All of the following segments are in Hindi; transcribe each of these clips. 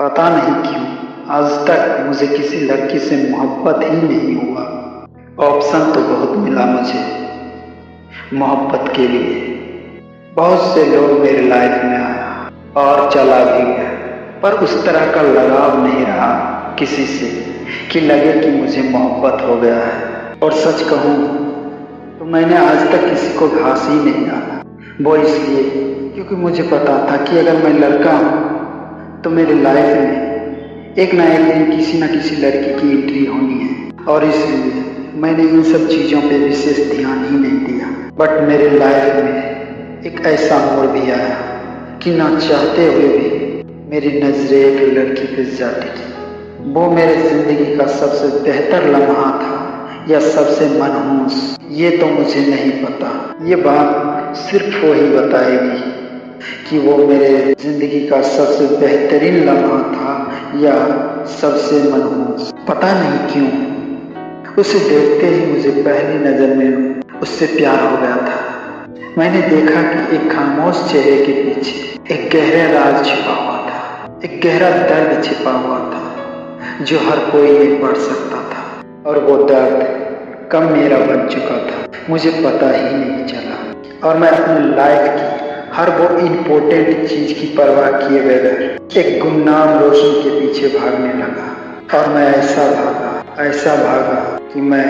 पता नहीं क्यों आज तक मुझे किसी लड़की से मोहब्बत ही नहीं हुआ। ऑप्शन तो बहुत मिला मुझे मोहब्बत के लिए। बहुत से लोग मेरे लाइफ में आया और चला भी गया, पर उस तरह का लगाव नहीं रहा किसी से कि लगे कि मुझे मोहब्बत हो गया है। और सच कहूँ तो मैंने आज तक किसी को घास ही नहीं डाला। वो इसलिए क्योंकि मुझे पता था कि अगर मैं लड़का हूँ तो मेरे लाइफ में एक ना एक दिन किसी न किसी लड़की की एंट्री होनी है, और इसलिए मैंने इन सब चीज़ों पे विशेष ध्यान ही नहीं दिया। बट मेरे लाइफ में एक ऐसा मोड़ भी आया कि ना चाहते हुए भी मेरी नजरें एक लड़की पे जाती थी। वो मेरे जिंदगी का सबसे बेहतर लम्हा था या सबसे मनहूस, ये तो मुझे नहीं पता। ये बात सिर्फ वो ही बताएगी कि वो मेरे जिंदगी का सबसे बेहतरीन लम्हा था या सबसे मनहूस। पता नहीं क्यों उसे देखते ही मुझे पहली नजर में उससे प्यार हो गया था। मैंने देखा कि एक खामोश चेहरे के पीछे एक गहरा राज छिपा हुआ था, एक गहरा दर्द छिपा हुआ था जो हर कोई नहीं पढ़ सकता था। और वो दर्द कब मेरा बन चुका था मुझे पता ही नहीं चला। और मैं अपनी लाइफ की हर वो इम्पोर्टेंट चीज की परवाह किए बगैर एक गुमनाम रोशन के पीछे भागने लगा। और मैं ऐसा भागा कि मैं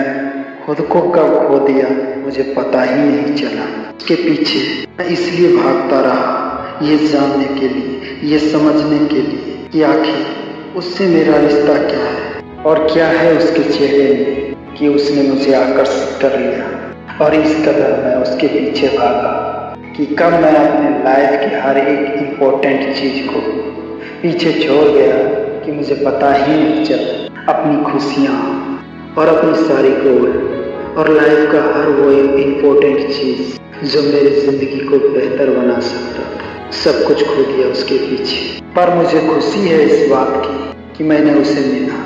खुद को कब खो दिया मुझे पता ही नहीं चला। उसके पीछे मैं इसलिए भागता रहा, ये जानने के लिए, ये समझने के लिए कि आखिर उससे मेरा रिश्ता क्या है और क्या है उसके चेहरे में कि उसने मुझे आकर्षित कर लिया। और इस कदर मैं उसके पीछे भागा कि कब मैं अपने लाइफ की हर एक इम्पोर्टेंट चीज को पीछे छोड़ गया कि मुझे पता ही नहीं चला। अपनी खुशियाँ और अपनी सारी गोल और लाइफ का हर वो इम्पोर्टेंट चीज जो मेरी जिंदगी को बेहतर बना सकता था, सब कुछ खो दिया उसके पीछे। पर मुझे खुशी है इस बात की कि मैंने उसे मिला,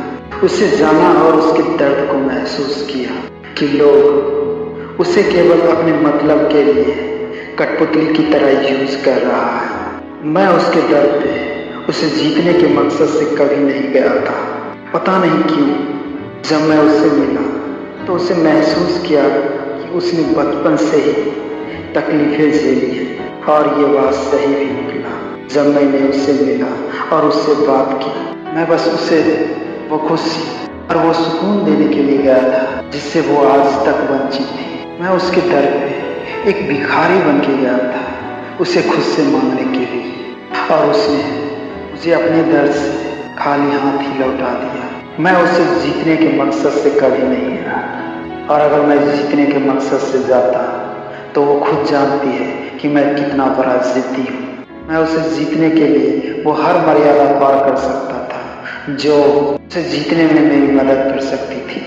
उसे जाना और उसके दर्द को महसूस किया कि लोग उसे केवल अपने मतलब के लिए कठपुतली की तरह यूज कर रहा है। मैं उसके दर्द पे उसे जीतने के मकसद से कभी नहीं गया था। पता नहीं क्यों जब मैं उससे मिला तो उसे महसूस किया कि उसने बचपन से ही तकलीफें झेली हैं। और ये बात सही भी निकला। जब मैंने उससे मिला और उससे बात की, मैं बस उसे वो खुशी और वो सुकून देने के लिए गया था जिससे वो आज तक वंचित थी। मैं उसके दर्द पे एक भिखारी बन के गया था उसे खुद से मांगने के लिए, और उसने मुझे अपने दर्द से खाली हाथ ही लौटा दिया। मैं उसे जीतने के मकसद से कभी नहीं गया, और अगर मैं जीतने के मकसद से जाता तो वो खुद जानती है कि मैं कितना बड़ा जिद्दी हूँ। मैं उसे जीतने के लिए वो हर मर्यादा पार कर सकता था जो उसे जीतने में मेरी मदद कर सकती थी।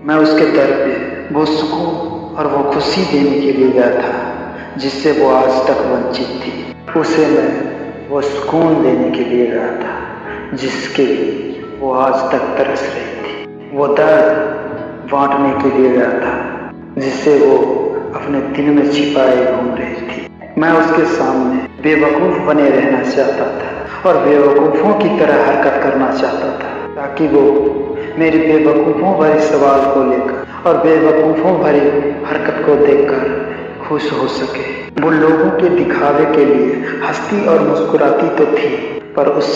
मैं उसके दर्द पे वो सुकून और वो खुशी देने के लिए गया था जिससे वो आज तक वंचित थी। उसे मैं वो सुकून देने के लिए गया था जिसके लिए वो आज तक तरस रही थी। वो दर्द बांटने के लिए गया था जिससे वो अपने दिल में छिपाए घूम रही थी। मैं उसके सामने बेवकूफ बने रहना चाहता था और बेवकूफों की तरह हरकत करना चाहता था ताकि वो मेरे बेवकूफों भरे सवाल को लेकर और बेवकूफों भरी हरकत को देखकर खुश हो सके। वो लोगों के दिखावे के लिए हंसती और मुस्कुराती तो थी, पर उस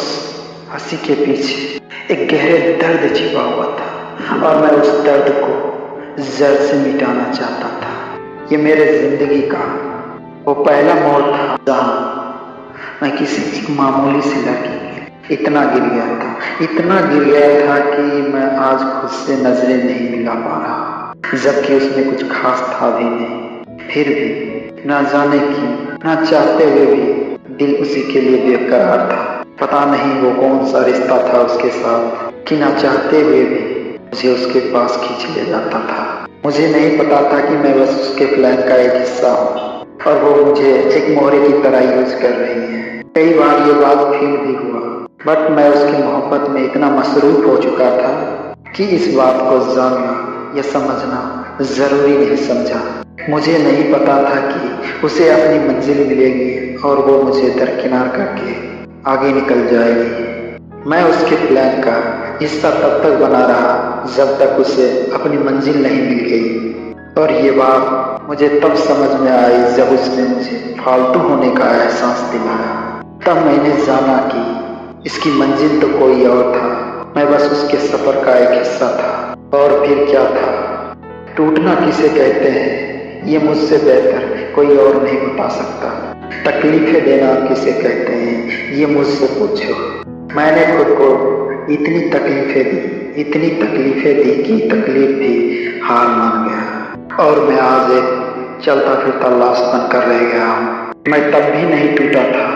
हंसी के पीछे एक गहरे दर्द छिपा हुआ था और मैं उस दर्द को जड़ से मिटाना चाहता था। ये मेरे जिंदगी का वो पहला मोड़ था जहाँ मैं किसी एक मामूली सी लड़की इतना गिर गया था कि मैं आज खुद से नजरें नहीं मिला पा रहा, जबकि उसमें कुछ खास था भी नहीं। फिर भी ना जाने क्यों, ना चाहते हुए भी दिल उसी के लिए बेकरार था। पता नहीं वो कौन सा रिश्ता था उसके साथ कि ना चाहते हुए भी मुझे उसके पास खींच ले जाता था। मुझे नहीं पता था कि मैं बस उसके प्लान का एक हिस्सा हूँ और वो मुझे एक मोहरे की तरह यूज कर रही है। कई बार ये बात फील भी हुआ, बट मैं उसकी मोहब्बत में इतना मसरूफ हो चुका था कि इस बात को जानना या समझना जरूरी नहीं समझा। मुझे नहीं पता था कि उसे अपनी मंजिल मिलेगी और वो मुझे दरकिनार करके आगे निकल जाएगी। मैं उसके प्लान का हिस्सा तब तक बना रहा जब तक उसे अपनी मंजिल नहीं मिल गई। और ये बात मुझे तब समझ में आई जब उसने मुझे फालतू होने का एहसास दिलाया। तब मैंने जाना कि इसकी मंजिल तो कोई और था, मैं बस उसके सफर का एक हिस्सा था। और फिर क्या था? टूटना किसे कहते हैं ये मुझसे बेहतर कोई और नहीं बता सकता। तकलीफें देना किसे कहते हैं ये मुझसे पूछो। मैंने खुद को इतनी तकलीफें दी कि तकलीफ भी हार मान गया और मैं आज एक चलता फिरता लाश बनकर रह गया हूँ। मैं तब भी नहीं टूटा था,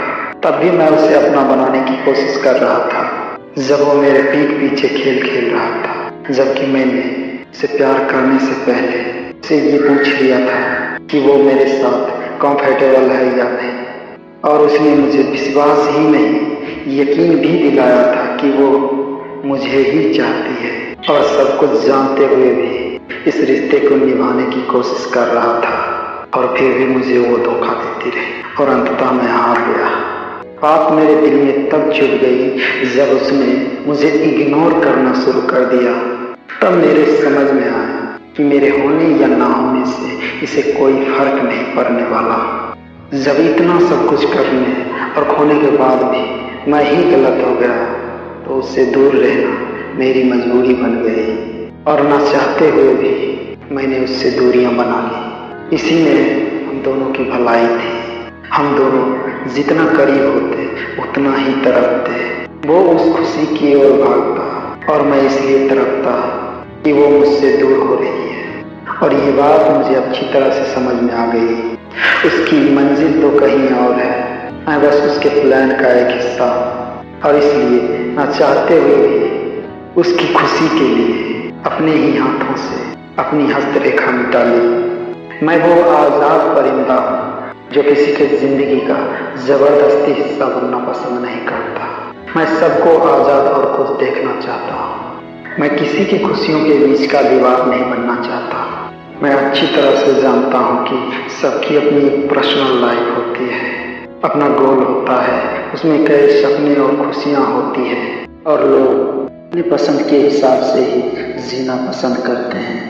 तब भी मैं उसे अपना बनाने की कोशिश कर रहा था जब वो मेरे पीठ पीछे खेल खेल रहा था। जबकि मैंने उसे प्यार करने से पहले उसे ये पूछ लिया था कि वो मेरे साथ कंफर्टेबल है या नहीं। और उसने मुझे विश्वास ही नहीं यकीन भी दिलाया था कि वो मुझे ही चाहती है। और सब कुछ जानते हुए भी इस रिश्ते को निभाने की कोशिश कर रहा था। और फिर भी मुझे वो धोखा देती रही और अंततः मैं हार गया। बात मेरे दिल में तब चुभ गई जब उसने मुझे इग्नोर करना शुरू कर दिया। तब मेरे समझ में आया कि मेरे होने या ना होने से इसे कोई फर्क नहीं पड़ने वाला। जब इतना सब कुछ करने और खोने के बाद भी मैं ही गलत हो गया तो उससे दूर रहना मेरी मजबूरी बन गई। और ना चाहते हुए भी मैंने उससे दूरियां बना ली। इसी में हम दोनों की भलाई थी। हम दोनों जितना करीब होते उतना ही तड़पते। वो उस खुशी की ओर भागता और मैं इसलिए तड़पता कि वो मुझसे दूर हो रही है। और ये बात मुझे अच्छी तरह से समझ में आ गई। उसकी मंजिल तो कहीं और है, मैं बस उसके प्लान का एक हिस्सा हूँ। और इसलिए ना चाहते हुए भी उसकी खुशी के लिए अपने ही हाथों से अपनी हस्तरेखा मिटा ली। मैं वो आजाद परिंदा हूँ जो किसी के जिंदगी का जबरदस्ती हिस्सा बनना पसंद नहीं करता। मैं सबको आजाद और खुश देखना चाहता हूँ। मैं किसी की खुशियों के बीच का दीवार नहीं बनना चाहता। मैं अच्छी तरह से जानता हूँ कि सबकी अपनी एक पर्सनल लाइफ होती है, अपना गोल होता है, उसमें कई सपने और खुशियाँ होती हैं और लोग अपनी पसंद के हिसाब से ही जीना पसंद करते हैं।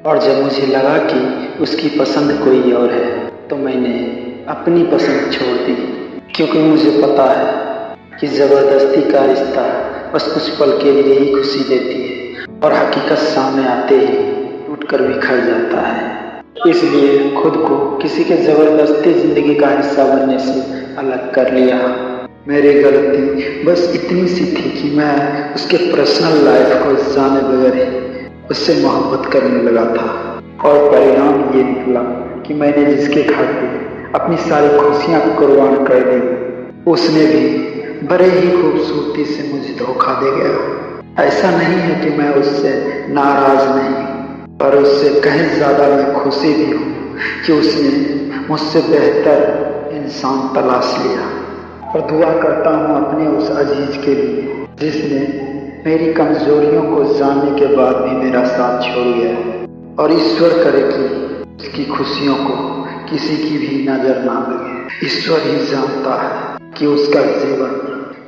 और जब मुझे लगा कि उसकी पसंद कोई और है तो मैंने अपनी पसंद छोड़ दी, क्योंकि मुझे पता है कि ज़बरदस्ती का रिश्ता बस कुछ पल के लिए ही खुशी देती है और हकीकत सामने आते ही टूट कर बिखर जाता है। इसलिए खुद को किसी के ज़बरदस्ती ज़िंदगी का हिस्सा बनने से अलग कर लिया। मेरी गलती बस इतनी सी थी कि मैं उसके पर्सनल लाइफ को जाने बगैर ही उससे मोहब्बत करने लगा था। और परिणाम ये निकला कि मैंने जिसके खातिर अपनी सारी खुशियाँ कुर्बान कर दी उसने भी बड़े ही खूबसूरती से मुझे धोखा दे गया। ऐसा नहीं है कि मैं उससे नाराज नहीं, पर उससे कहीं ज़्यादा मैं खुशी भी हूँ कि उसने मुझसे बेहतर इंसान तलाश लिया। और दुआ करता हूँ अपने उस अजीज के लिए जिसने मेरी कमजोरियों को जानने के बाद भी मेरा साथ छोड़ गया। और ईश्वर करे कि उसकी खुशियों को किसी की भी नजर ना लगे। ईश्वर ही जानता है कि उसका जीवन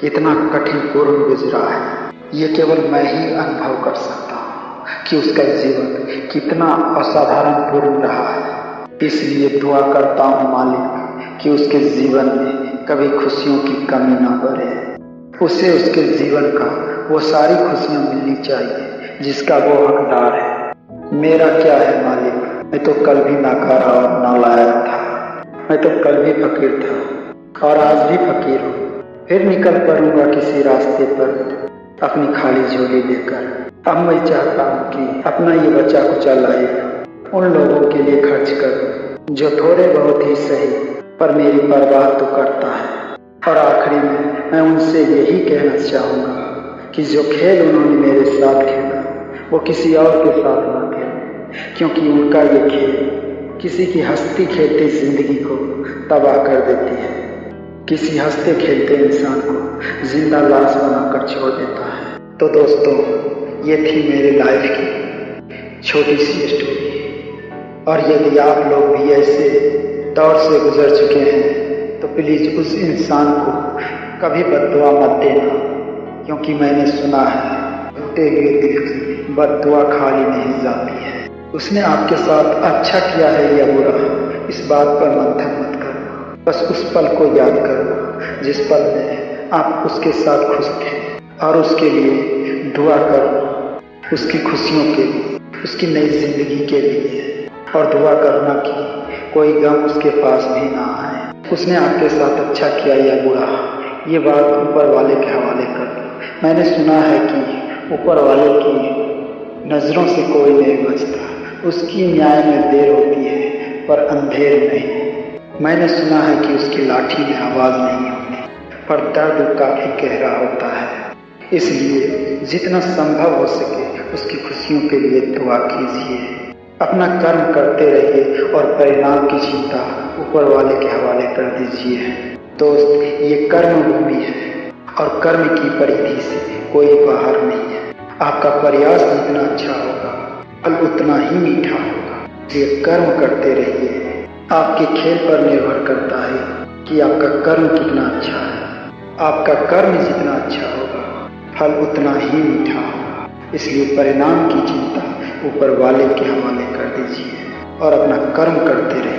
कितना कठिन पूर्ण गुजरा है। ये केवल मैं ही अनुभव कर सकता हूँ कि उसका जीवन कितना असाधारण पूर्ण रहा है। इसलिए दुआ करता हूँ मालिक कि उसके जीवन में कभी खुशियों की कमी ना पड़े। उसे उसके जीवन का वो सारी खुशियाँ मिलनी चाहिए जिसका वो हकदार है। मेरा क्या है मालिक, मैं तो कल भी नाकारा और नालायक था। मैं तो कल भी फकीर था और आज भी फकीर हूँ। फिर निकल पड़ूंगा किसी रास्ते पर अपनी खाली झोली लेकर। अब मैं चाहता हूँ कि अपना ये बचा कुचा लाइफ उन लोगों के लिए खर्च करूँ जो थोड़े बहुत ही सही पर मेरी परवाह तो करता है। और आखिरी में मैं उनसे यही कहना चाहूँगा कि जो खेल उन्होंने मेरे साथ खेला वो किसी और के साथ ना खेले, क्योंकि उनका ये खेल किसी की हंसती खेलती जिंदगी को तबाह कर देती है। किसी हंसते खेलते इंसान को जिंदा लाश बनाकर छोड़ देता है। तो दोस्तों, ये थी मेरी लाइफ की छोटी सी स्टोरी। और यदि आप लोग भी ऐसे दौर से गुजर चुके हैं तो प्लीज़ उस इंसान को कभी बद्दुआ मत देना। क्योंकि मैंने सुना है टूटे हुए दिल की बद्दुआ खाली नहीं जाती है। उसने आपके साथ अच्छा किया है या बुरा, इस बात पर मंथन मत करो। बस उस पल को याद करो जिस पल में आप उसके साथ खुश थे, और उसके लिए दुआ करो, उसकी खुशियों के लिए, उसकी नई जिंदगी के लिए। और दुआ करना कि कोई गम उसके पास भी ना आए। उसने आपके साथ अच्छा किया या बुरा, ये बात ऊपर वाले के हवाले कर दो। मैंने सुना है कि ऊपर वाले की नजरों से कोई नहीं बचता, उसकी न्याय में देर होती है पर अंधेर नहीं। मैंने सुना है कि उसकी लाठी में आवाज नहीं होती पर दर्द काफी गहरा होता है। इसलिए जितना संभव हो सके उसकी खुशियों के लिए दुआ कीजिए। अपना कर्म करते रहिए और परिणाम की चिंता ऊपर वाले के हवाले कर दीजिए। दोस्त, ये कर्म भूमि है और कर्म की परिधि से कोई बाहर नहीं है। आपका प्रयास जितना अच्छा होगा फल उतना ही मीठा होगा। इसलिए कर्म करते रहिए। आपके खेल पर निर्भर करता है कि आपका कर्म कितना अच्छा है। आपका कर्म जितना अच्छा होगा फल उतना ही मीठा होगा। इसलिए परिणाम की चिंता ऊपर वाले के हवाले कर दीजिए और अपना कर्म करते रहिए।